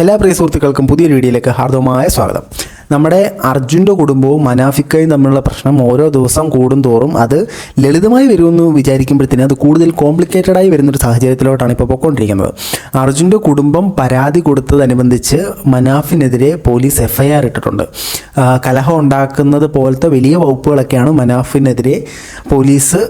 എല്ലാ പ്രിയ സുഹൃത്തുക്കൾക്കും പുതിയൊരു വീഡിയോയിലേക്ക് ഹാർദവമായ സ്വാഗതം. നമ്മുടെ അർജുൻ്റെ കുടുംബവും മനാഫിക്കയും തമ്മിലുള്ള പ്രശ്നം ഓരോ ദിവസം കൂടുന്തോറും അത് ലളിതമായി വരുമെന്ന് വിചാരിക്കുമ്പോഴത്തേനും അത് കൂടുതൽ കോംപ്ലിക്കേറ്റഡായി വരുന്നൊരു സാഹചര്യത്തിലോട്ടാണ് ഇപ്പോൾ പോയിക്കൊണ്ടിരിക്കുന്നത്. അർജുൻ്റെ കുടുംബം പരാതി കൊടുത്തതനുബന്ധിച്ച് മനാഫിനെതിരെ പോലീസ് FIR ഇട്ടിട്ടുണ്ട്. കലഹം ഉണ്ടാക്കുന്നത് പോലത്തെ വലിയ വകുപ്പുകളൊക്കെയാണ് മനാഫിനെതിരെ പോലീസ്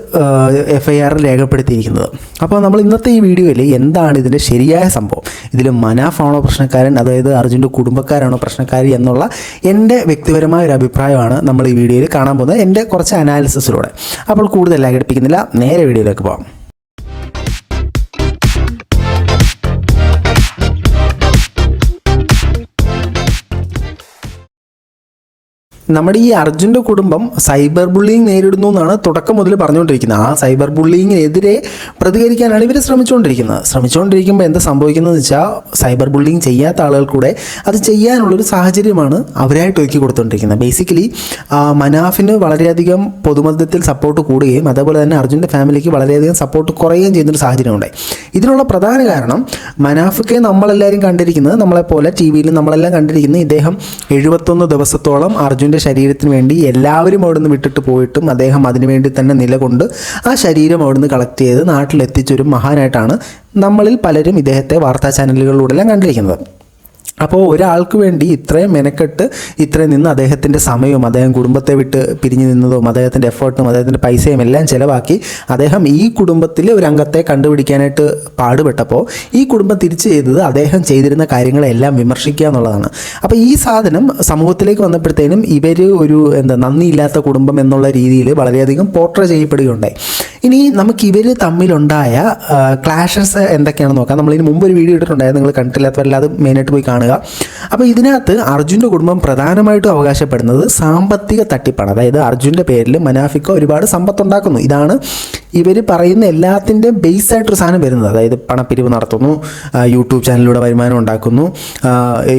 FIR രേഖപ്പെടുത്തിയിരിക്കുന്നത്. അപ്പോൾ നമ്മൾ ഇന്നത്തെ ഈ വീഡിയോയിൽ എന്താണ് ഇതിൻ്റെ ശരിയായ സംഭവം, ഇതിൽ മനാഫാണോ പ്രശ്നക്കാരൻ, അതായത് അർജുൻ്റെ കുടുംബക്കാരാണോ പ്രശ്നക്കാരി എന്നുള്ള എൻ്റെ വ്യക്തിപരമായ ഒരു അഭിപ്രായമാണ് നമ്മൾ ഈ വീഡിയോയിൽ കാണാൻ പോകുന്നത്, എൻ്റെ കുറച്ച് അനാലിസിസിലൂടെ. അപ്പോൾ കൂടുതൽ ലാഗടിപ്പിക്കുന്നില്ല, നേരെ വീഡിയോയിലേക്ക് പോകാം. നമ്മുടെ ഈ അർജുൻ്റെ കുടുംബം സൈബർ ബുള്ളിങ് നേരിടുന്നു എന്നാണ് തുടക്കം മുതൽ പറഞ്ഞുകൊണ്ടിരിക്കുന്നത്. ആ സൈബർ ബുള്ളിങ്ങിനെതിരെ പ്രതികരിക്കാനാണ് ഇവർ ശ്രമിച്ചുകൊണ്ടിരിക്കുമ്പോൾ എന്താ സംഭവിക്കുന്നതെന്ന് വെച്ചാൽ സൈബർ ബുള്ളിങ് ചെയ്യാത്ത ആളുകൾ കൂടെ അത് ചെയ്യാനുള്ളൊരു സാഹചര്യമാണ് അവരായിട്ട് ഒരുക്കി കൊടുത്തുകൊണ്ടിരിക്കുന്നത്. ബേസിക്കലി മനാഫിന് വളരെയധികം പൊതുമധ്യത്തിൽ സപ്പോർട്ട് കൂടുകയും അതേപോലെ തന്നെ അർജുൻ്റെ ഫാമിലിക്ക് വളരെയധികം സപ്പോർട്ട് കുറയുകയും ചെയ്യുന്നൊരു സാഹചര്യം ഉണ്ടായി. ഇതിനുള്ള പ്രധാന കാരണം മനാഫിക്കെ നമ്മളെല്ലാവരും കണ്ടിരിക്കുന്നത്, നമ്മളെപ്പോലെ TV-യിൽ നമ്മളെല്ലാം കണ്ടിരിക്കുന്നത്, ഇദ്ദേഹം 71 ദിവസത്തോളം അർജുൻ്റെ ശരീരത്തിന് വേണ്ടി എല്ലാവരും അവിടുന്ന് വിട്ടിട്ട് പോയിട്ടും അദ്ദേഹം അതിനുവേണ്ടി തന്നെ നിലകൊണ്ട് ആ ശരീരം അവിടുന്ന് കളക്ട് ചെയ്ത് നാട്ടിലെത്തിച്ചൊരു മഹാനായിട്ടാണ് നമ്മളിൽ പലരും ഇദ്ദേഹത്തെ വാർത്താ ചാനലുകളിലൂടെല്ലാം കണ്ടിരിക്കുന്നത്. അപ്പോൾ ഒരാൾക്ക് വേണ്ടി ഇത്രയും മെനക്കെട്ട് ഇത്രയും നിന്ന് അദ്ദേഹത്തിൻ്റെ സമയവും അദ്ദേഹം കുടുംബത്തെ വിട്ട് പിരിഞ്ഞു നിന്നതും അദ്ദേഹത്തിൻ്റെ എഫേർട്ടും അദ്ദേഹത്തിൻ്റെ പൈസയും എല്ലാം ചിലവാക്കി അദ്ദേഹം ഈ കുടുംബത്തിലെ ഒരു അംഗത്തെ കണ്ടുപിടിക്കാനായിട്ട് പാടുപെട്ടപ്പോൾ ഈ കുടുംബം തിരിച്ചു ചെയ്തത് അദ്ദേഹം ചെയ്തിരുന്ന കാര്യങ്ങളെല്ലാം വിമർശിക്കുക എന്നുള്ളതാണ്. അപ്പോൾ ഈ സാധനം സമൂഹത്തിലേക്ക് വന്നപ്പോഴത്തേനും ഇവർ ഒരു നന്ദിയില്ലാത്ത കുടുംബം എന്നുള്ള രീതിയിൽ വളരെയധികം പോർട്രേ ചെയ്യപ്പെടുകയുണ്ടായി. ഇനി നമുക്ക് ഇവർ തമ്മിലുണ്ടായ ക്ലാഷസ് എന്തൊക്കെയാണെന്ന് നോക്കാം. നമ്മളിതിന് മുമ്പ് ഒരു വീഡിയോ ഇട്ടിട്ടുണ്ടായിരുന്നു, നിങ്ങൾ കണ്ടിട്ടില്ലാത്തവരെല്ലാം അത് മെയിനായിട്ട് പോയി കാണുക. അപ്പോൾ ഇതിനകത്ത് അർജുൻ്റെ കുടുംബം പ്രധാനമായിട്ടും അവകാശപ്പെടുന്നത് സാമ്പത്തിക തട്ടിപ്പാണ്. അതായത് അർജുൻ്റെ പേരിൽ മനാഫിക്ക ഒരുപാട് സമ്പത്തുണ്ടാക്കുന്നു. ഇതാണ് ഇവർ പറയുന്ന എല്ലാത്തിൻ്റെയും ബേസ് ആയിട്ടൊരു സാധനം വരുന്നത്. അതായത് പണപ്പിരിവ് നടത്തുന്നു, യൂട്യൂബ് ചാനലിലൂടെ വരുമാനം ഉണ്ടാക്കുന്നു,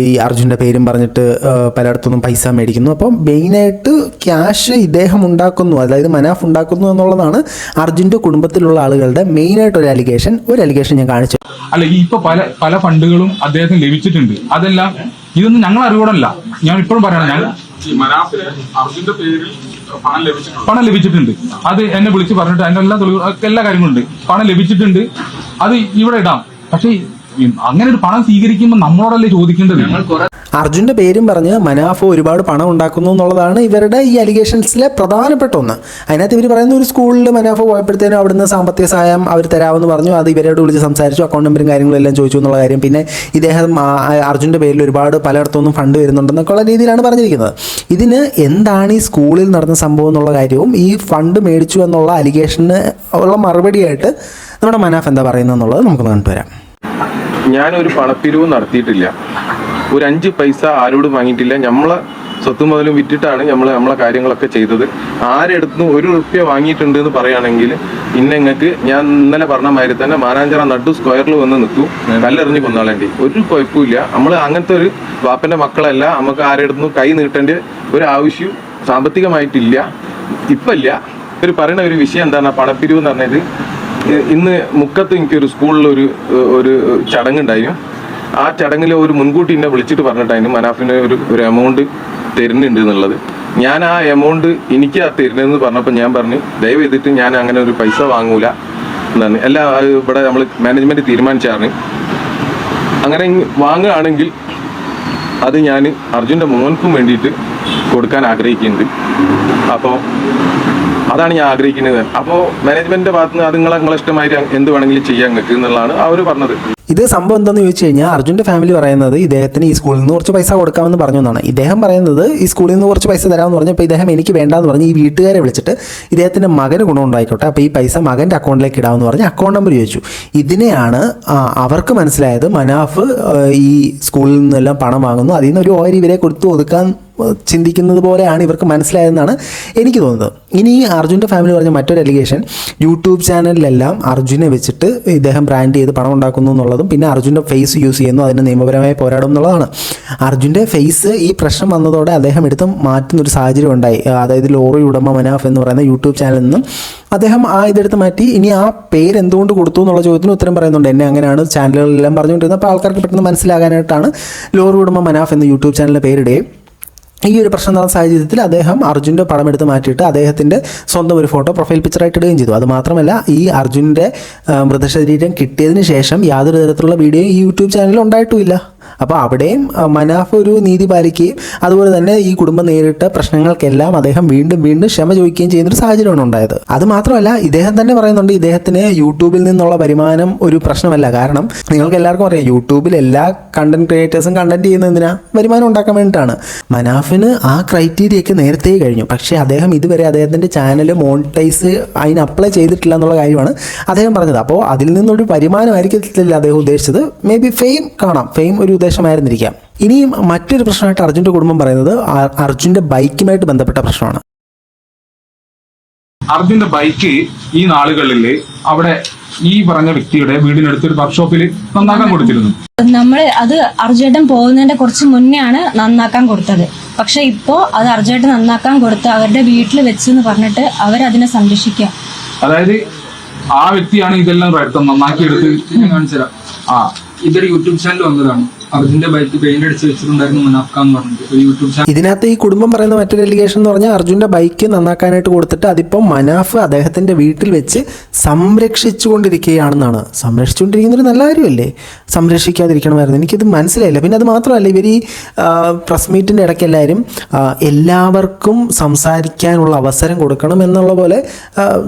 ഈ അർജുൻ്റെ പേരും പറഞ്ഞിട്ട് പലയിടത്തുനിന്നും പൈസ മേടിക്കുന്നു. അപ്പം മെയിനായിട്ട് ക്യാഷ് ഇദ്ദേഹം ഉണ്ടാക്കുന്നു, അതായത് മനാഫ് ഉണ്ടാക്കുന്നു എന്നുള്ളതാണ് അർജുൻ്റെ കുടുംബത്തിലുള്ള ആളുകളുടെ മെയിനായിട്ടൊരു അലിഗേഷൻ. ഞാൻ കാണിച്ചു. അല്ല, ഇപ്പൊ പല ഫണ്ടുകളും അദ്ദേഹത്തിന് ലഭിച്ചിട്ടുണ്ട്. അതെല്ലാം ഇതൊന്നും ഞങ്ങൾ അറിവോടല്ല, ഞാൻ ഇപ്പോഴും പറയണം, ഞാൻ അർജുന്റെ പേരിൽ പണം ലഭിച്ചിട്ടുണ്ട്. അത് എന്നെ വിളിച്ച് പറഞ്ഞിട്ട് അതിന്റെ എല്ലാ കാര്യങ്ങളുണ്ട്. പണം ലഭിച്ചിട്ടുണ്ട്, അത് ഇവിടെ ഇടാം. പക്ഷെ അങ്ങനെ ഒരു പണം സ്വീകരിക്കുമ്പോൾ നമ്മളോടല്ലേ ചോദിക്കേണ്ടത്? അർജുൻ്റെ പേരും പറഞ്ഞ് മനാഫ് ഒരുപാട് പണം ഉണ്ടാക്കുന്നു എന്നുള്ളതാണ് ഇവരുടെ ഈ അലിഗേഷൻസിലെ പ്രധാനപ്പെട്ട ഒന്ന്. അതിനകത്ത് ഇവർ പറയുന്ന ഒരു സ്കൂളിൽ മനാഫ് പോയപ്പോഴത്തേനും അവിടുന്ന് സാമ്പത്തിക സഹായം അവർ തരാമെന്ന് പറഞ്ഞു. അത് ഇവരോട് വിളിച്ച് സംസാരിച്ചു, അക്കൗണ്ട് നമ്പറും കാര്യങ്ങളും എല്ലാം ചോദിച്ചു എന്നുള്ള കാര്യം. പിന്നെ ഇദ്ദേഹം അർജുൻ്റെ പേരിൽ ഒരുപാട് പലയിടത്തുനിന്നും ഫണ്ട് വരുന്നുണ്ടെന്നൊക്കെയുള്ള രീതിയിലാണ് പറഞ്ഞിരിക്കുന്നത്. ഇതിന് എന്താണ് ഈ സ്കൂളിൽ നടന്ന സംഭവം എന്നുള്ള കാര്യവും ഈ ഫണ്ട് മേടിച്ചു എന്നുള്ള അലിഗേഷന് ഉള്ള മറുപടിയായിട്ട് നമ്മുടെ മനാഫ് എന്താ പറയുന്നത് എന്നുള്ളത് നമുക്ക് കണ്ടുവരാം. ഞാനൊരു പണപ്പിരിവ് നടത്തിയിട്ടില്ല, ഒരു 5 പൈസ ആരോടും വാങ്ങിയിട്ടില്ല. നമ്മളെ സ്വത്ത് മുതലും വിറ്റിട്ടാണ് നമ്മളെ കാര്യങ്ങളൊക്കെ ചെയ്തത്. ആരെടുത്തും 1 റുപ്യ വാങ്ങിയിട്ടുണ്ട് എന്ന് പറയുകയാണെങ്കിൽ ഇന്നെങ്ങൾക്ക് ഞാൻ ഇന്നലെ പറഞ്ഞ മാതിരി തന്നെ മാനാഞ്ചിറ നടു സ്ക്വയറിൽ വന്ന് നിൽക്കും, കല്ലെറിഞ്ഞ് കൊന്നാളേണ്ടി ഒരു കുഴപ്പമില്ല. നമ്മൾ അങ്ങനത്തെ ഒരു വാപ്പൻ്റെ മക്കളല്ല, നമുക്ക് ആരെടുത്തും കൈ നീട്ടേണ്ട ഒരു ആവശ്യം സാമ്പത്തികമായിട്ടില്ല, ഇപ്പല്ല. ഒരു പറയുന്ന ഒരു വിഷയം എന്താണ് പണപ്പിരിവ് എന്ന് പറഞ്ഞത്. ഇന്ന് മുക്കത്ത് എനിക്കൊരു സ്കൂളിൽ ഒരു ചടങ്ങുണ്ടായിരുന്നു. ആ ചടങ്ങിൽ ഒരു മുൻകൂട്ടി എന്നെ വിളിച്ചിട്ട് പറഞ്ഞിട്ടായിരുന്നു മനാഫിന് ഒരു എമൗണ്ട് തരുന്നുണ്ട് എന്നുള്ളത്. ഞാൻ ആ എമൗണ്ട് എനിക്ക് ആ തരുന്നതെന്ന് പറഞ്ഞപ്പോൾ ഞാൻ പറഞ്ഞു, ദയവ് ചെയ്തിട്ട് ഞാൻ അങ്ങനെ ഒരു പൈസ വാങ്ങൂല എന്നാണ്. എല്ലാം ഇവിടെ നമ്മൾ മാനേജ്മെന്റ് തീരുമാനിച്ചാണ്. അങ്ങനെ വാങ്ങുകയാണെങ്കിൽ അത് ഞാൻ അർജുൻ്റെ മോൻക്കും വേണ്ടിയിട്ട് കൊടുക്കാൻ ആഗ്രഹിക്കുന്നുണ്ട്. അപ്പോൾ അതാണ് ഞാൻ ആഗ്രഹിക്കുന്നത്. അപ്പോൾ മാനേജ്മെന്റിന്റെ ഭാഗത്ത് നിന്ന് അത് നിങ്ങളെ ഇഷ്ടമായി എന്ത് വേണമെങ്കിലും ചെയ്യാൻ നിങ്ങൾക്ക് എന്നുള്ളതാണ് അവർ പറഞ്ഞത്. ഇത് സംഭവം എന്താണെന്ന് ചോദിച്ചു കഴിഞ്ഞാൽ അർജുൻ്റെ ഫാമിലി പറയുന്നത് ഇദ്ദേഹത്തിന് ഈ സ്കൂളിൽ നിന്ന് കുറച്ച് പൈസ കൊടുക്കാമെന്ന് പറഞ്ഞു എന്നാണ്. ഇദ്ദേഹം പറയുന്നത് ഈ സ്കൂളിൽ നിന്ന് കുറച്ച് പൈസ തരാമെന്ന് പറഞ്ഞപ്പോൾ ഇദ്ദേഹം എനിക്ക് വേണ്ടാന്ന് പറഞ്ഞ് ഈ വീട്ടുകാരെ വിളിച്ചിട്ട് ഇദ്ദേഹത്തിൻ്റെ മകന് ഗുണമുണ്ടായിക്കോട്ടെ, അപ്പോൾ ഈ പൈസ മകൻ്റെ അക്കൗണ്ടിലേക്ക് ഇടാമെന്ന് പറഞ്ഞ് അക്കൗണ്ട് നമ്പർ ചോദിച്ചു. ഇതിനെയാണ് അവർക്ക് മനസ്സിലായത് മനാഫ് ഈ സ്കൂളിൽ നിന്നെല്ലാം പണം വാങ്ങുന്നു, അതിൽ നിന്ന് ഒരു ഓഹരി ഇവരെ കൊടുത്തു ഒതുക്കാൻ ചിന്തിക്കുന്നത് പോലെയാണ് ഇവർക്ക് മനസ്സിലായതെന്നാണ് എനിക്ക് തോന്നുന്നത്. ഇനി ഈ അർജുൻ്റെ ഫാമിലി പറഞ്ഞ മറ്റൊരു അലിഗേഷൻ, യൂട്യൂബ് ചാനലിലെല്ലാം അർജുനെ വെച്ചിട്ട് ഇദ്ദേഹം ബ്രാൻഡ് ചെയ്ത് പണം ഉണ്ടാക്കുന്നു എന്നുള്ളതും പിന്നെ അർജുൻ്റെ ഫേസ് യൂസ് ചെയ്യുന്നു, അതിന് നിയമപരമായി പോരാടും എന്നുള്ളതാണ്. അർജുൻ്റെ ഫേസ് ഈ പ്രശ്നം വന്നതോടെ അദ്ദേഹം എടുത്ത് മാറ്റുന്നൊരു സാഹചര്യം ഉണ്ടായി. അതായത് ലോറി ഉടമ മനാഫ് എന്ന് പറയുന്ന യൂട്യൂബ് ചാനലിൽ നിന്നും അദ്ദേഹം ഇതെടുത്ത് മാറ്റി. ഇനി ആ പേര് എന്തുകൊണ്ട് കൊടുത്തു എന്നുള്ള ചോദ്യത്തിന് ഉത്തരം പറയുന്നുണ്ട്. എന്നെ അങ്ങനെയാണ് ചാനലുകളെല്ലാം പറഞ്ഞുകൊണ്ടിരുന്നത്, അപ്പോൾ ആൾക്കാർക്ക് പെട്ടെന്ന് മനസ്സിലാകാനായിട്ടാണ് ലോറി ഉടമ മനാഫ് എന്ന യൂട്യൂബ് ചാനലിൻ്റെ പേരിടുകയും ഈ ഒരു പ്രശ്നം നടന്ന സാഹചര്യത്തിൽ അദ്ദേഹം അർജുൻ്റെ പടം എടുത്ത് മാറ്റിയിട്ട് അദ്ദേഹത്തിൻ്റെ സ്വന്തം ഒരു ഫോട്ടോ പ്രൊഫൈൽ പിക്ചറായിട്ട് ഇടുകയും ചെയ്തു. അതുമാത്രമല്ല, ഈ അർജുൻ്റെ മൃതശരീരം കിട്ടിയതിന് ശേഷം യാതൊരു തരത്തിലുള്ള വീഡിയോ ഈ യൂട്യൂബ് ചാനലിൽ ഉണ്ടായിട്ടുമില്ല. അപ്പോൾ അവിടെയും മനാഫ് ഒരു നീതി പാലിക്കുകയും അതുപോലെ തന്നെ ഈ കുടുംബം നേരിട്ട പ്രശ്നങ്ങൾക്കെല്ലാം അദ്ദേഹം വീണ്ടും വീണ്ടും ക്ഷമ ചോദിക്കുകയും ചെയ്യുന്നൊരു സാഹചര്യമാണ് ഉണ്ടായത്. അതുമാത്രമല്ല, ഇദ്ദേഹം തന്നെ പറയുന്നുണ്ട് ഇദ്ദേഹത്തിന് യൂട്യൂബിൽ നിന്നുള്ള വരുമാനം ഒരു പ്രശ്നമല്ല. കാരണം നിങ്ങൾക്ക് എല്ലാവർക്കും അറിയാം, യൂട്യൂബിൽ എല്ലാ കണ്ടന്റ് ക്രിയേറ്റേഴ്സും കണ്ടന്റ് ചെയ്യുന്നതിനാ വരുമാനം ഉണ്ടാക്കാൻ വേണ്ടിയിട്ടാണ്. മനാഫിന് ആ ക്രൈറ്റീരിയയൊക്കെ നേരത്തെ കഴിഞ്ഞു. പക്ഷേ അദ്ദേഹം ഇതുവരെ അദ്ദേഹത്തിൻ്റെ ചാനൽ മോണിറ്റൈസ് അതിന് അപ്ലൈ ചെയ്തിട്ടില്ല എന്നുള്ള കാര്യമാണ് അദ്ദേഹം പറഞ്ഞത്. അപ്പോൾ അതിൽ നിന്നൊരു വരുമാനമായിരിക്കത്തില്ല അദ്ദേഹം ഉദ്ദേശിച്ചത്. മേ ബി ഫെയിം കാണാം, ഫെയിം ഒരു ഉദ്ദേശമായിരുന്നിരിക്കാം. ഇനി മറ്റൊരു പ്രശ്നമായിട്ട് അർജുൻ്റെ കുടുംബം പറയുന്നത് അർജുൻ്റെ ബൈക്കുമായിട്ട് ബന്ധപ്പെട്ട പ്രശ്നമാണ്. അർജുന്റെ ബൈക്ക് ഈ നാളുകളിൽ അവിടെ ഈ പറഞ്ഞ വ്യക്തിയുടെ വീടിനടുത്തൊരു വർക്ക്ഷോപ്പിൽ നന്നാക്കാൻ കൊടുത്തിരുന്നു. അത് അർജുവേട്ടൻ പോകുന്നതിന്റെ കുറച്ച് മുന്നേ ആണ് നന്നാക്കാൻ കൊടുത്തത്. പക്ഷെ ഇപ്പോ അത് അർജുവേട്ടൻ നന്നാക്കാൻ കൊടുത്ത് അവരുടെ വീട്ടിൽ വെച്ചെന്ന് പറഞ്ഞിട്ട് അവരതിനെ സംരക്ഷിക്കുക. അതായത് ആ വ്യക്തിയാണ് ഇതെല്ലാം നന്നാക്കിയെടുത്ത് കാണിച്ചുതരാം. ഇതൊരു യൂട്യൂബ് ചാനൽ വന്നതാണ്. അർജുന്റെ ബൈക്ക് പെയിന്റ് അടിച്ച് വെച്ചിട്ടുണ്ടായിരുന്നു മനാഫ്കാന്ന് പറഞ്ഞിട്ട് ഒരു യൂട്യൂബ് ചാനൽ. ഇതിനകത്ത് ഈ കുടുംബം പറയുന്ന മറ്റൊരു എലിഗേഷൻ എന്ന് പറഞ്ഞാൽ അർജുൻ്റെ ബൈക്ക് നന്നാക്കാനായിട്ട് കൊടുത്തിട്ട് അതിപ്പം മനാഫ് അദ്ദേഹത്തിൻ്റെ വീട്ടിൽ വെച്ച് സംരക്ഷിച്ചുകൊണ്ടിരിക്കുകയാണെന്നാണ്. സംരക്ഷിച്ചുകൊണ്ടിരിക്കുന്നൊരു നല്ല കാര്യമല്ലേ, സംരക്ഷിക്കാതിരിക്കണമായിരുന്നു. എനിക്കിത് മനസ്സിലായില്ല. പിന്നെ അത് മാത്രമല്ല, ഇവർ ഈ പ്രസ് മീറ്റിൻ്റെ ഇടയ്ക്ക് എല്ലാവർക്കും സംസാരിക്കാനുള്ള അവസരം കൊടുക്കണം എന്നുള്ള പോലെ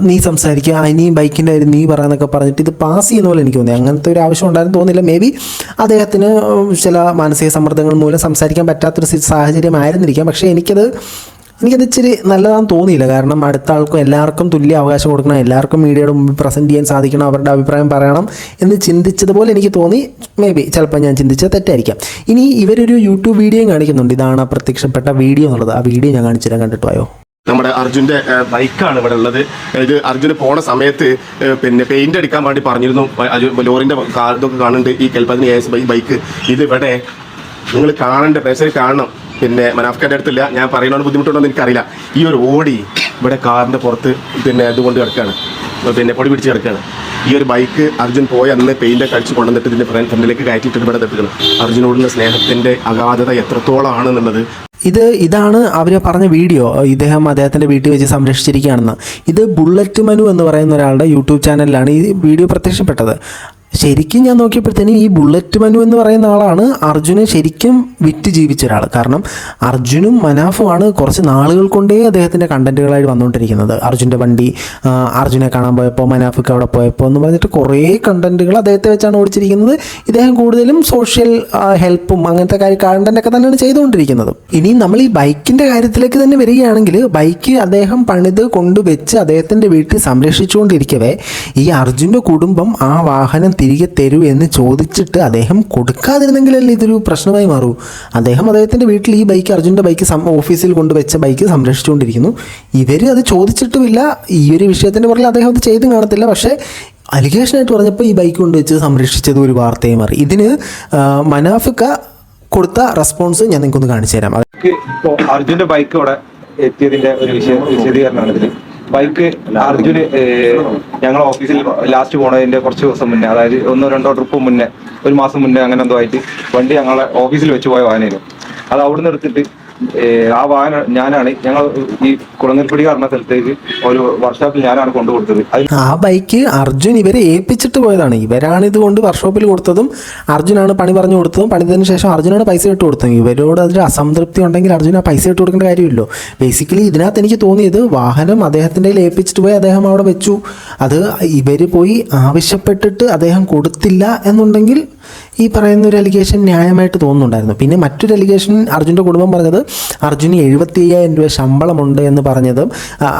നീ സംസാരിക്കുക, ഇനി ബൈക്കിൻ്റെ കാര്യം നീ പറയാന്നൊക്കെ പറഞ്ഞിട്ട് ഇത് പാസ് ചെയ്യുന്ന പോലെ എനിക്ക് തോന്നി. അങ്ങനത്തെ ഒരു ആവശ്യം ഉണ്ടായിരുന്നു തോന്നില്ല. മേ ബി അദ്ദേഹത്തിന് ചില മാനസിക സമ്മർദ്ദങ്ങൾ മൂലം സംസാരിക്കാൻ പറ്റാത്തൊരു സാഹചര്യമായിരുന്നിരിക്കാം. പക്ഷേ എനിക്കത് ഇച്ചിരി നല്ലതാണെന്ന് തോന്നിയില്ല. കാരണം അടുത്ത ആൾക്കും എല്ലാവർക്കും തുല്യ അവകാശം കൊടുക്കണം, എല്ലാവർക്കും മീഡിയയുടെ മുമ്പിൽ പ്രസൻറ്റ് ചെയ്യാൻ സാധിക്കണം, അവരുടെ അഭിപ്രായം പറയണം എന്ന് ചിന്തിച്ചതുപോലെ എനിക്ക് തോന്നി. മേ ബി ചിലപ്പോൾ ഞാൻ ചിന്തിച്ചത് തെറ്റായിരിക്കാം. ഇനി ഇവരൊരു യൂട്യൂബ് വീഡിയോയും കാണിക്കുന്നുണ്ട്. ഇതാണ് പ്രത്യക്ഷപ്പെട്ട വീഡിയോ എന്നുള്ളത്. ആ വീഡിയോ ഞാൻ കാണിച്ചു തരാൻ, കണ്ടിട്ട് പോയോ? നമ്മുടെ അർജുന്റെ ബൈക്കാണ് ഇവിടെ ഉള്ളത്. ഇത് അർജുന് പോണ സമയത്ത് പിന്നെ പെയിന്റ് അടിക്കാൻ വേണ്ടി പറഞ്ഞിരുന്നു. ലോറിന്റെ ഇതൊക്കെ കാണുന്നുണ്ട്. ഈ കെൽപ്പതിന് AS ബൈക്ക് ഇത് ഇവിടെ നിങ്ങൾ കാണേണ്ട പ്രേക്ഷകർ കാണണം. പിന്നെ മനാഫ്ഖാന്റെ അടുത്തില്ല, ഞാൻ പറയുന്നതുകൊണ്ട് ബുദ്ധിമുട്ടുണ്ടോ എന്ന് എനിക്കറിയില്ല. ഈ ഒരു ഓടി ഇവിടെ കാറിന്റെ പുറത്ത് പിന്നെ ഇതുകൊണ്ട് കിടക്കുകയാണ്, പിന്നെ പൊടി പിടിച്ച് കിടക്കുകയാണ്. ഈ ഒരു ബൈക്ക് അർജുൻ പോയി അന്ന് പെയിന്റ് അടിച്ച് കൊണ്ടുവന്നിട്ട് ഇതിന്റെ ഫ്രണ്ടിലേക്ക് കയറ്റിയിട്ട് ഇവിടെ തെറ്റുകയാണ്. അർജുനോടുള്ള സ്നേഹത്തിന്റെ അഗാധത എത്രത്തോളം ആണെന്നുള്ളത് ഇതാണ് അവർ പറഞ്ഞ വീഡിയോ. അദ്ദേഹത്തിൻ്റെ വീട്ടിൽ വെച്ച് സംരക്ഷിച്ചിരിക്കുകയാണെന്ന്. ഇത് ബുള്ളറ്റ് മനു എന്ന് പറയുന്ന ഒരാളുടെ യൂട്യൂബ് ചാനലിലാണ് ഈ വീഡിയോ പ്രത്യക്ഷപ്പെട്ടത്. ശരിക്കും ഞാൻ നോക്കിയപ്പോഴത്തേനും ഈ ബുള്ളറ്റ് മനു എന്ന് പറയുന്ന ആളാണ് അർജുനെ ശരിക്കും വിറ്റ് ജീവിച്ച ഒരാൾ. കാരണം അർജുനും മനാഫുമാണ് കുറച്ച് നാളുകൾ കൊണ്ടേ അദ്ദേഹത്തിൻ്റെ കണ്ടന്റുകളായിട്ട് വന്നുകൊണ്ടിരിക്കുന്നത്. അർജുൻ്റെ വണ്ടി, അർജുനെ കാണാൻ പോയപ്പോൾ, മനാഫിക്ക് അവിടെ പോയപ്പോൾ എന്ന് പറഞ്ഞിട്ട് കുറേ കണ്ടന്റുകൾ അദ്ദേഹത്തെ വെച്ചാണ് ഓടിച്ചിരിക്കുന്നത്. ഇദ്ദേഹം കൂടുതലും സോഷ്യൽ ഹെൽപ്പും അങ്ങനത്തെ കണ്ടന്റൊക്കെ തന്നെയാണ് ചെയ്തുകൊണ്ടിരിക്കുന്നത്. ഇനി നമ്മൾ ഈ ബൈക്കിൻ്റെ കാര്യത്തിലേക്ക് തന്നെ വരികയാണെങ്കിൽ, ബൈക്ക് അദ്ദേഹം പണിത് കൊണ്ടുവച്ച് അദ്ദേഹത്തിൻ്റെ വീട്ടിൽ സംരക്ഷിച്ചുകൊണ്ടിരിക്കവേ ഈ അർജുൻ്റെ കുടുംബം ആ വാഹനം തിരികെ തരൂ എന്ന് ചോദിച്ചിട്ട് അദ്ദേഹം കൊടുക്കാതിരുന്നെങ്കിലല്ലേ ഇതൊരു പ്രശ്നമായി മാറൂ. അദ്ദേഹത്തിൻ്റെ വീട്ടിൽ ഈ ബൈക്ക്, അർജുൻ്റെ ബൈക്ക് ഓഫീസിൽ കൊണ്ടുവച്ച ബൈക്ക് സംരക്ഷിച്ചുകൊണ്ടിരിക്കുന്നു. ഇവർ അത് ചോദിച്ചിട്ടുമില്ല. ഈ ഒരു വിഷയത്തിൻ്റെ പുറകിൽ അദ്ദേഹം അത് ചെയ്തും കാണത്തില്ല. പക്ഷേ അലിഗേഷനായിട്ട് പറഞ്ഞപ്പോൾ ഈ ബൈക്ക് കൊണ്ടുവച്ച് സംരക്ഷിച്ചത് ഒരു വാർത്തയായി മാറി. ഇതിന് മനാഫിക്ക കൊടുത്ത റെസ്പോൺസ് ഞാൻ നിങ്ങൾക്കൊന്ന് കാണിച്ചു തരാം. ഇപ്പോൾ അർജുൻ്റെ ബൈക്ക് ഇവിടെ എത്തിയതിൻ്റെ ഒരു വിശദീകരണമാണ് ഇതിൽ. ബൈക്ക് അർജുന് ഞങ്ങൾ ഓഫീസിൽ ലാസ്റ്റ് പോണതിന്റെ കുറച്ച് ദിവസം മുന്നേ, അതായത് 1-2 ട്രിപ്പ് മുന്നേ, ഒരു മാസം മുന്നേ അങ്ങനെ എന്തോ ആയിട്ട് വണ്ടി ഞങ്ങളെ ഓഫീസിൽ വെച്ച് പോയ വാഹനമായിരുന്നു. അത് അവിടുന്ന് എടുത്തിട്ട് ആ വാഹനം ഞങ്ങൾ ഈ കുളങ്ങൽപ്പടി പറഞ്ഞ സ്ഥലത്തേക്ക് ഒരു വർക്ക്ഷോപ്പിൽ ഞാനാണ് കൊണ്ടുകൊടുത്തത്. ആ ബൈക്ക് അർജുൻ ഇവരെ ഏൽപ്പിച്ചിട്ട് പോയതാണ്. ഇവരാണ് ഇത് കൊണ്ട് വർക്ക്ഷോപ്പിൽ കൊടുത്തതും അർജുനാണ് പണി പറഞ്ഞു കൊടുത്തതും. പണിതതിന് ശേഷം അർജുനാണ് പൈസ ഇട്ട് കൊടുത്തത്. ഇവരോട് അതിൽ അസംതൃപ്തി ഉണ്ടെങ്കിൽ അർജുൻ ആ പൈസ ഇട്ട് കൊടുക്കേണ്ട കാര്യമില്ലോ. ബേസിക്കലി ഇതിനകത്ത് എനിക്ക് തോന്നിയത് വാഹനം അദ്ദേഹത്തിൻ്റെ ഏൽപ്പിച്ചിട്ട് പോയി അദ്ദേഹം അവിടെ വെച്ചു. അത് ഇവർ പോയി ആവശ്യപ്പെട്ടിട്ട് അദ്ദേഹം കൊടുത്തില്ല എന്നുണ്ടെങ്കിൽ ഈ പറയുന്ന ഒരു അലിഗേഷൻ ന്യായമായിട്ട് തോന്നുന്നുണ്ടായിരുന്നു. പിന്നെ മറ്റൊരു അലിഗേഷൻ അർജുൻ്റെ കുടുംബം പറഞ്ഞത് അർജുന് 75,000 രൂപ ശമ്പളമുണ്ട് എന്ന് പറഞ്ഞതും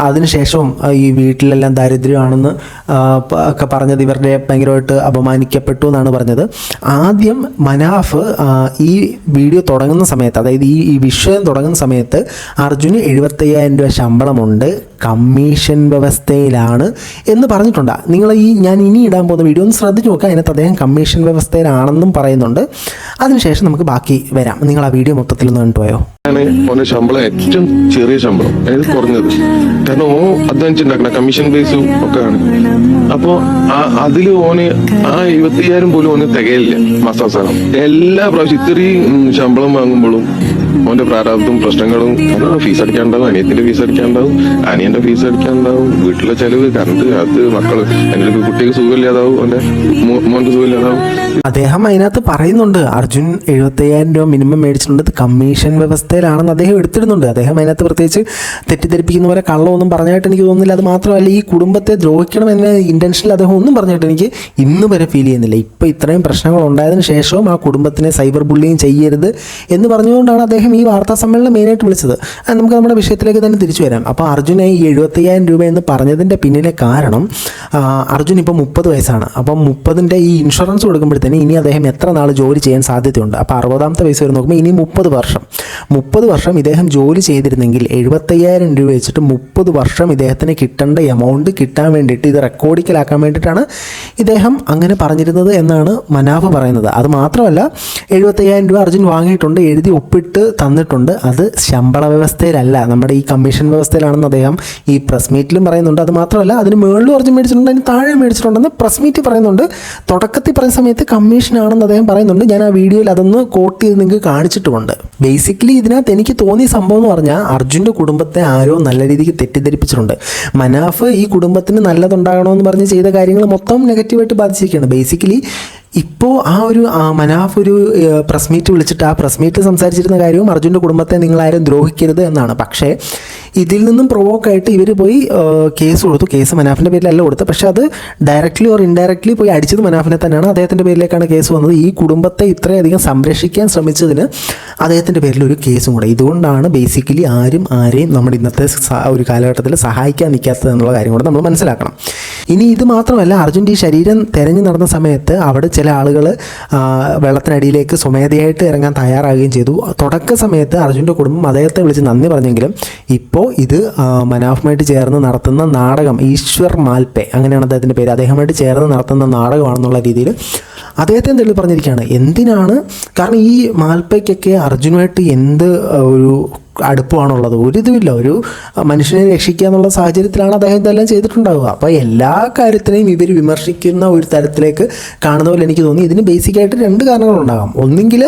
അതിനുശേഷവും ഈ വീട്ടിലെല്ലാം ദാരിദ്ര്യമാണെന്ന് ഒക്കെ പറഞ്ഞത് ഇവരുടെ ഭയങ്കരമായിട്ട് അപമാനിക്കപ്പെട്ടു എന്നാണ് പറഞ്ഞത്. ആദ്യം മനാഫ് ഈ വീഡിയോ തുടങ്ങുന്ന സമയത്ത്, അതായത് ഈ വിഷയം തുടങ്ങുന്ന സമയത്ത് അർജുന് 75,000 രൂപ ശമ്പളമുണ്ട്, കമ്മീഷൻ വ്യവസ്ഥയിലാണ് എന്ന് പറഞ്ഞിട്ടുണ്ട്. നിങ്ങൾ ഞാൻ ഇനി ഇടാൻ പോകുന്ന വീഡിയോ ഒന്ന് ശ്രദ്ധിച്ച് നോക്കുക. അതിനകത്ത് അദ്ദേഹം കമ്മീഷൻ വ്യവസ്ഥയിലാണെന്നും പറയുന്നുണ്ട്. അതിനുശേഷം നമുക്ക് ബാക്കി വരാം. നിങ്ങൾ ആ വീഡിയോ മൊത്തത്തിൽ ഒന്ന് കണ്ടുപോയോ? ഓന്റെ ശമ്പളം ഏറ്റവും ചെറിയ ശമ്പളം, അതായത് കുറഞ്ഞത്. കാരണം ഓ അധ്വാനിച്ചുണ്ടാക്കണ കമ്മീഷൻ ബേസും ഒക്കെ ആണ്. അപ്പോ അതില് ഓന് 75,000 പോലും ഓന് തികയില്ല മാസാവസാനം. എല്ലാ പ്രാവശ്യം ഇത്രയും ശമ്പളം വാങ്ങുമ്പോഴും ഓന്റെ പ്രാരാബ്ദവും പ്രശ്നങ്ങളും, ഫീസ് അടിക്കാനുണ്ടാവും, അനിയത്തിന്റെ ഫീസ് അടിക്കാനുണ്ടാവും, അനിയന്റെ ഫീസ് അടിക്കാനുണ്ടാവും, വീട്ടിലെ ചെലവ്, കറണ്ട്, അത് മക്കള്, അതിന്റെ കുട്ടിക്ക് സുഖമില്ലാതാവും, ഓന്റെ മോന്റെ സുഖമില്ലാതാവും. അദ്ദേഹം അതിനകത്ത് പറയുന്നുണ്ട് അർജുൻ 75,000 രൂപ മിനിമം മേടിച്ചിട്ടുണ്ട്, കമ്മീഷൻ വ്യവസ്ഥയിലാണെന്ന് അദ്ദേഹം എടുത്തിടുന്നുണ്ട്. അദ്ദേഹം അതിനകത്ത് പ്രത്യേകിച്ച് തെറ്റിദ്ധരിപ്പിക്കുന്ന പോലെ കള്ളമൊന്നും പറഞ്ഞായിട്ട് എനിക്ക് തോന്നുന്നില്ല. അത് മാത്രമല്ല, ഈ കുടുംബത്തെ ദ്രോഹിക്കണം എന്ന ഇന്റൻഷനിൽ അദ്ദേഹം ഒന്നും പറഞ്ഞിട്ട് എനിക്ക് ഇന്ന് വരെ ഫീൽ ചെയ്യുന്നില്ല. ഇപ്പോൾ ഇത്രയും പ്രശ്നങ്ങൾ ഉണ്ടായതിനു ശേഷവും ആ കുടുംബത്തിനെ സൈബർ ബുള്ളിങ് ചെയ്യരുത് എന്ന് പറഞ്ഞുകൊണ്ടാണ് അദ്ദേഹം ഈ വാർത്താ സമ്മേളനം മെയിനായിട്ട് വിളിച്ചത്. നമുക്ക് നമ്മുടെ വിഷയത്തിലേക്ക് തന്നെ തിരിച്ചു വരാം. അപ്പോൾ അർജുനെ ഈ 75,000 രൂപ എന്ന് പറഞ്ഞതിൻ്റെ പിന്നിലെ കാരണം, അർജുൻ ഇപ്പോൾ 30 വയസ്സാണ്. അപ്പം 30ൻ്റെ ഈ ഇൻഷുറൻസ് കൊടുക്കുമ്പോഴത്തേന് ഇനി അദ്ദേഹം എത്ര നാൾ ജോലി ചെയ്യാൻ സാധ്യതയുണ്ട്? അപ്പോൾ 60ാമത്തെ വയസ്സ് വരെ നോക്കുമ്പോൾ ഇനി 30 വർഷം ഇദ്ദേഹം ജോലി ചെയ്തിരുന്നെങ്കിൽ 75,000 രൂപ വെച്ചിട്ട് 30 വർഷം ഇദ്ദേഹത്തിന് കിട്ടേണ്ട എമൗണ്ട് കിട്ടാൻ വേണ്ടിയിട്ട്, ഇത് റെക്കോർഡിക്കലാക്കാൻ വേണ്ടിയിട്ടാണ് ഇദ്ദേഹം അങ്ങനെ പറഞ്ഞിരുന്നത് എന്നാണ് മനാഫ് പറയുന്നത്. അത് മാത്രമല്ല, 75,000 രൂപ അർജുൻ വാങ്ങിയിട്ടുണ്ട്, എഴുതി ഒപ്പിട്ട് തന്നിട്ടുണ്ട്. അത് ശമ്പള വ്യവസ്ഥയിലല്ല, നമ്മുടെ ഈ കമ്മീഷൻ വ്യവസ്ഥയിലാണെന്ന് അദ്ദേഹം ഈ പ്രസ് മീറ്റിലും പറയുന്നുണ്ട്. അത് മാത്രമല്ല, അതിന് മുകളിലും അർജുൻ മേടിച്ചിട്ടുണ്ട്, അതിന് താഴെ മേടിച്ചിട്ടുണ്ടെന്ന് പ്രസ് മീറ്റിൽ പറയുന്നുണ്ട്. തുടക്കത്തിൽ പറയുന്ന സമയത്ത് കമ്മീഷനാണെന്ന് അദ്ദേഹം പറയുന്നുണ്ട്. ഞാൻ ആ വീഡിയോയിൽ അതൊന്ന് കോട്ട് ചെയ്ത് നിങ്ങൾക്ക് കാണിച്ചിട്ടുമുണ്ട്. ബേസിക്കലി ഇതിനകത്ത് എനിക്ക് തോന്നിയ സംഭവം എന്ന് പറഞ്ഞാൽ, അർജുൻ്റെ കുടുംബത്തെ ആരോ നല്ല രീതിക്ക് തെറ്റിദ്ധരിപ്പിച്ചിട്ടുണ്ട്. മനാഫ് ഈ കുടുംബത്തിന് നല്ലതുണ്ടാകണമെന്ന് പറഞ്ഞ് ചെയ്ത കാര്യങ്ങൾ മൊത്തം നെഗറ്റീവായിട്ട് ബാധിച്ചിരിക്കുകയാണ്. ബേസിക്കലി ഇപ്പോൾ ആ ഒരു മനാഫ് ഒരു പ്രസ് മീറ്റ് വിളിച്ചിട്ട് ആ പ്രസ് മീറ്റിൽ സംസാരിച്ചിരുന്ന കാര്യവും അർജുൻ്റെ കുടുംബത്തെ നിങ്ങളാരും ദ്രോഹിക്കരുത് എന്നാണ്. പക്ഷേ ഇതിൽ നിന്നും പ്രൊവോക്കായിട്ട് ഇവർ പോയി കേസ് കൊടുത്തു. കേസ് മനാഫിൻ്റെ പേരിലല്ല കൊടുത്തത്, പക്ഷേ അത് ഡയറക്റ്റ്ലി ഓർ ഇൻഡയറക്റ്റ്ലി പോയി അടിച്ചത് മനാഫിനെ തന്നെയാണ്. അദ്ദേഹത്തിൻ്റെ പേരിലേക്കാണ് കേസ് വന്നത്. ഈ കുടുംബത്തെ ഇത്രയധികം സംരക്ഷിക്കാൻ ശ്രമിച്ചതിന് അദ്ദേഹത്തിൻ്റെ പേരിൽ ഒരു കേസും കൂടെ. ഇതുകൊണ്ടാണ് ബേസിക്കലി ആരെയും നമ്മുടെ ഇന്നത്തെ ഒരു കാലഘട്ടത്തിൽ സഹായിക്കാൻ നിൽക്കാത്തത് എന്നുള്ള കാര്യം കൂടെ നമ്മൾ മനസ്സിലാക്കണം. ഇനി ഇത് മാത്രമല്ല, അർജുൻ്റെ ഈ ശരീരം തെരഞ്ഞു നടന്ന സമയത്ത് അവിടെ ചില ആളുകൾ വെള്ളത്തിനടിയിലേക്ക് സ്വമേധയായിട്ട് ഇറങ്ങാൻ തയ്യാറാകുകയും ചെയ്തു. തുടക്ക സമയത്ത് അർജുൻ്റെ കുടുംബം അദ്ദേഹത്തെ വിളിച്ച് നന്ദി പറഞ്ഞെങ്കിലും ഇപ്പോൾ ഇത് മനാഫുമായിട്ട് ചേർന്ന് നടത്തുന്ന നാടകം, ഈശ്വർ മാൽപേ അങ്ങനെയാണ് അദ്ദേഹത്തിൻ്റെ പേര്, അദ്ദേഹമായിട്ട് ചേർന്ന് നടത്തുന്ന നാടകമാണെന്നുള്ള രീതിയിൽ അദ്ദേഹത്തെ തെളിവ് പറഞ്ഞിരിക്കുകയാണ്. എന്തിനാണ്? കാരണം ഈ മാൽപ്പയ്ക്കൊക്കെ അർജുനുമായിട്ട് എന്ത് ഒരു അടുപ്പമാണുള്ളത്? ഒരിതുമില്ല. ഒരു മനുഷ്യനെ രക്ഷിക്കുക എന്നുള്ള സാഹചര്യത്തിലാണ് അദ്ദേഹം ഇതെല്ലാം ചെയ്തിട്ടുണ്ടാവുക. അപ്പോൾ എല്ലാ കാര്യത്തിനെയും ഇവർ വിമർശിക്കുന്ന ഒരു തരത്തിലേക്ക് കാണുന്ന പോലെ എനിക്ക് തോന്നി. ഇതിന് ബേസിക്കായിട്ട് 2 കാരണങ്ങളുണ്ടാകാം. ഒന്നെങ്കിൽ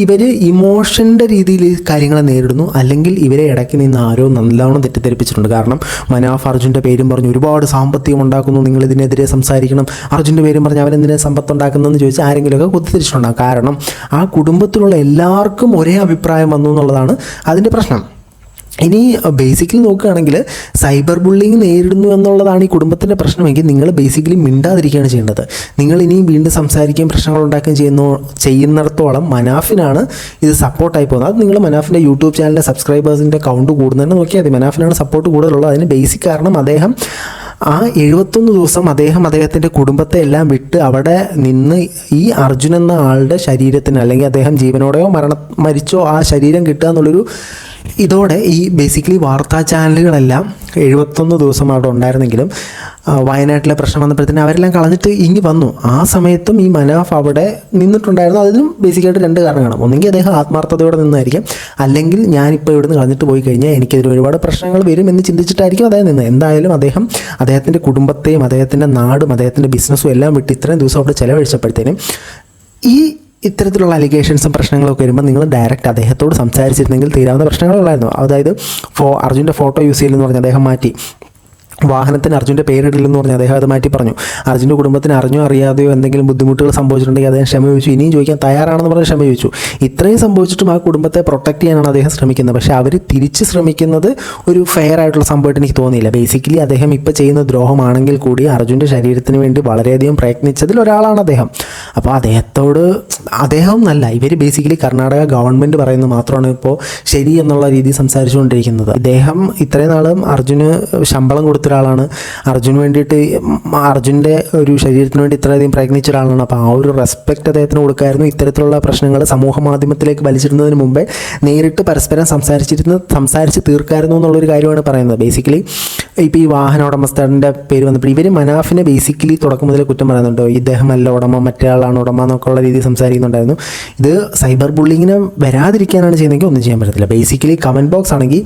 ഇവർ ഇമോഷൻ്റെ രീതിയിൽ ഈ കാര്യങ്ങളെ നേരിടുന്നു, അല്ലെങ്കിൽ ഇവരെ ഇടയ്ക്ക് നിന്ന് ആരോ നല്ലോണം തെറ്റിദ്ധരിപ്പിച്ചിട്ടുണ്ട്. കാരണം മനാഫ് അർജുൻ്റെ പേരും പറഞ്ഞ് ഒരുപാട് സാമ്പത്തികം ഉണ്ടാക്കുന്നു, നിങ്ങൾ ഇതിനെതിരെ സംസാരിക്കണം, അർജുൻ്റെ പേരും പറഞ്ഞ് അവരെന്തിനെ സമ്പത്ത് ഉണ്ടാക്കുന്നതെന്ന് ചോദിച്ചാൽ ആരെങ്കിലുമൊക്കെ കുത്തിത്തിരിച്ചിട്ടുണ്ടാകും. കാരണം ആ കുടുംബത്തിലുള്ള എല്ലാവർക്കും ഒരേ അഭിപ്രായം വന്നു എന്നുള്ളതാണ് അതിൻ്റെ പ്രശ്നം. ഇനി ബേസിക്കലി നോക്കുകയാണെങ്കിൽ സൈബർ ബുള്ളിങ് നേരിടുന്നു എന്നുള്ളതാണ് ഈ കുടുംബത്തിൻ്റെ പ്രശ്നമെങ്കിൽ നിങ്ങൾ ബേസിക്കലി മിണ്ടാതിരിക്കുകയാണ് ചെയ്യേണ്ടത്. നിങ്ങൾ ഇനിയും വീണ്ടും സംസാരിക്കുകയും പ്രശ്നങ്ങൾ ഉണ്ടാക്കുകയും ചെയ്യുന്നിടത്തോളം മനാഫിനാണ് ഇത് സപ്പോർട്ടായി പോകുന്നത്. അത് നിങ്ങൾ മനാഫിൻ്റെ യൂട്യൂബ് ചാനലിലെ സബ്സ്ക്രൈബേഴ്സിൻ്റെ കൗണ്ട് കൂടുന്നതിന് നോക്കിയാൽ മതി. മനാഫിനാണ് സപ്പോർട്ട് കൂടുതലുള്ളത്. അതിന് ബേസിക് കാരണം അദ്ദേഹം ആ 71 ദിവസം അദ്ദേഹത്തിൻ്റെ കുടുംബത്തെ എല്ലാം വിട്ട് അവിടെ നിന്ന് ഈ അർജുൻ എന്ന ആളുടെ ശരീരത്തിന്, അല്ലെങ്കിൽ അദ്ദേഹം ജീവനോടെയോ മരിച്ചോ ആ ശരീരം കിട്ടുക എന്നുള്ളൊരു ഇതോടെ ഈ ബേസിക്കലി വാർത്താ ചാനലുകളെല്ലാം 71 ദിവസം അവിടെ ഉണ്ടായിരുന്നെങ്കിലും വയനാട്ടിലെ പ്രശ്നം വന്നപ്പോഴത്തേന് അവരെല്ലാം കളഞ്ഞിട്ട് ഇങ്ങി വന്നു. ആ സമയത്തും ഈ മനാഫ് അവിടെ നിന്നിട്ടുണ്ടായിരുന്നു. അതിനും ബേസിക്കായിട്ട് 2 കാരണം കാണും. ഒന്നെങ്കിൽ അദ്ദേഹം ആത്മാർത്ഥതയോടെ നിന്നായിരിക്കും, അല്ലെങ്കിൽ ഞാനിപ്പോൾ ഇവിടുന്ന് കളഞ്ഞിട്ട് പോയി കഴിഞ്ഞാൽ എനിക്കെതിരെ ഒരുപാട് പ്രശ്നങ്ങൾ വരും എന്ന് ചിന്തിച്ചിട്ടായിരിക്കും അദ്ദേഹം നിന്ന്. എന്തായാലും അദ്ദേഹത്തിൻ്റെ കുടുംബത്തെയും അദ്ദേഹത്തിൻ്റെ നാടും അദ്ദേഹത്തിൻ്റെ ബിസിനസ്സും എല്ലാം വിട്ട് ഇത്രയും ദിവസം അവിടെ ചിലവഴിച്ചപ്പോഴത്തേനും ഈ ഇത്തരത്തിലുള്ള അലിഗേഷൻസും പ്രശ്നങ്ങളൊക്കെ വരുമ്പോൾ നിങ്ങൾ ഡയറക്റ്റ് അദ്ദേഹത്തോട് സംസാരിച്ചിരുന്നെങ്കിൽ തീരാവുന്ന പ്രശ്നങ്ങളുള്ളായിരുന്നു. അതായത് അർജുൻ്റെ ഫോട്ടോ യൂസ് ചെയ്യലെന്ന് പറഞ്ഞ് അദ്ദേഹം മാറ്റി. വാഹനത്തിന് അർജുൻ്റെ പേരിടില്ലെന്ന് പറഞ്ഞ് അദ്ദേഹം അത് മാറ്റി പറഞ്ഞു. അർജുൻ്റെ കുടുംബത്തിന് അറിഞ്ഞോ അറിയാതെയോ എന്തെങ്കിലും ബുദ്ധിമുട്ടുകൾ സംഭവിച്ചിട്ടുണ്ടെങ്കിൽ അദ്ദേഹം ക്ഷമ ചോദിച്ചു, ഇനിയും ചോദിക്കാൻ തയ്യാറാണെന്ന് പറഞ്ഞ് ക്ഷമ ചോദിച്ചു. ഇത്രയും സംഭവിച്ചിട്ടും ആ കുടുംബത്തെ പ്രൊട്ടക്ട് ചെയ്യാനാണ് അദ്ദേഹം ശ്രമിക്കുന്നത്. പക്ഷേ അവർ തിരിച്ച് ശ്രമിക്കുന്നത് ഒരു ഫെയർ ആയിട്ടുള്ള സംഭവമായിട്ട് എനിക്ക് തോന്നിയില്ല. ബേസിക്കലി അദ്ദേഹം ഇപ്പോൾ ചെയ്യുന്ന ദ്രോഹമാണെങ്കിൽ കൂടി അർജുൻ്റെ ശരീരത്തിന് വേണ്ടി വളരെയധികം പ്രയത്നിച്ചതിൽ ഒരാളാണ് അദ്ദേഹം. അപ്പോൾ അദ്ദേഹത്തോട് അദ്ദേഹം നല്ല ഇവർ ബേസിക്കലി കർണാടക ഗവൺമെൻറ് പറയുന്നത് മാത്രമാണ് ഇപ്പോൾ ശരി എന്നുള്ള രീതിയിൽ സംസാരിച്ചുകൊണ്ടിരിക്കുന്നത്. അദ്ദേഹം ഇത്രയും നാളും അർജുന് ശമ്പളം കൊടുത്ത ഒരാളാണ്, അർജുന് വേണ്ടിയിട്ട് അർജുൻ്റെ ഒരു ശരീരത്തിന് വേണ്ടി ഇത്രയധികം പ്രയത്നിച്ച ഒരാളാണ്. അപ്പോൾ ആ ഒരു റെസ്പെക്റ്റ് അദ്ദേഹത്തിന് കൊടുക്കായിരുന്നു. ഇത്തരത്തിലുള്ള പ്രശ്നങ്ങൾ സമൂഹ മാധ്യമത്തിലേക്ക് വലിച്ചിടുന്നതിന് മുമ്പേ നേരിട്ട് പരസ്പരം സംസാരിച്ച് തീർക്കായിരുന്നു എന്നുള്ളൊരു കാര്യമാണ് പറയുന്നത്. ബേസിക്കലി ഇപ്പോൾ ഈ വാഹന ഉടമസ്ഥൻ്റെ പേര് വന്നപ്പോൾ ഇവർ മനാഫിനെ ബേസിക്കലി തുടക്കം മുതലേ കുറ്റം പറയുന്നുണ്ടോ, ഇദ്ദേഹം അല്ല ഉടമ മറ്റേ ആളാണ് ഉടമ എന്നൊക്കെ ഉള്ള രീതിയിൽ സംസാരിക്കുന്നുണ്ടായിരുന്നു. ഇത് സൈബർ ബുള്ളിങ്ങിനെ വരാതിരിക്കാനാണ് ചെയ്യുന്നതെങ്കിൽ ഒന്നും ചെയ്യാൻ പറ്റത്തില്ല. ബേസിക്കലി കമൻറ്റ് ബോക്സ് ആണെങ്കിൽ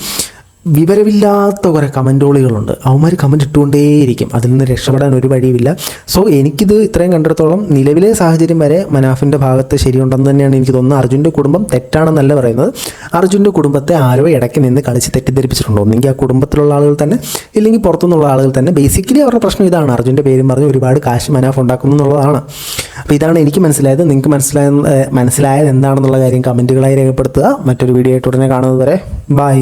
വിവരമില്ലാത്ത കുറേ കമൻറ്റുകളുണ്ട്. അവന്മാർ കമൻറ്റ് ഇട്ടുകൊണ്ടേയിരിക്കും, അതിൽ നിന്ന് രക്ഷപ്പെടാൻ ഒരു വഴിയുമില്ല. സോ എനിക്കിത് ഇത്രയും കണ്ടിടത്തോളം നിലവിലെ സാഹചര്യം വരെ മനാഫിൻ്റെ ഭാഗത്ത് ശരിയുണ്ടെന്ന് തന്നെയാണ് എനിക്ക് തോന്നുന്നത്. അർജുൻ്റെ കുടുംബം തെറ്റാണെന്നല്ല പറയുന്നത്. അർജുൻ്റെ കുടുംബത്തെ ആരോ ഇടയ്ക്ക് നിന്ന് കളിച്ച് തെറ്റിദ്ധരിപ്പിച്ചിട്ടുണ്ടോ, ഒന്നെങ്കിൽ ആ കുടുംബത്തിലുള്ള ആളുകൾ തന്നെ, ഇല്ലെങ്കിൽ പുറത്തുനിന്നുള്ള ആളുകൾ തന്നെ. ബേസിക്കലി അവരുടെ പ്രശ്നം ഇതാണ്, അർജുൻ്റെ പേരും പറഞ്ഞ് ഒരുപാട് കാശ് മനാഫ് ഉണ്ടാക്കുന്നു എന്നുള്ളതാണ്. അപ്പോൾ ഇതാണ് എനിക്ക് മനസ്സിലായത്. നിങ്ങൾക്ക് മനസ്സിലായത് എന്താണെന്നുള്ള കാര്യം കമൻറ്റുകളായി രേഖപ്പെടുത്തുക. മറ്റൊരു വീഡിയോ ആയിട്ട് ഉടനെ കാണുന്നത് വരെ ബൈ.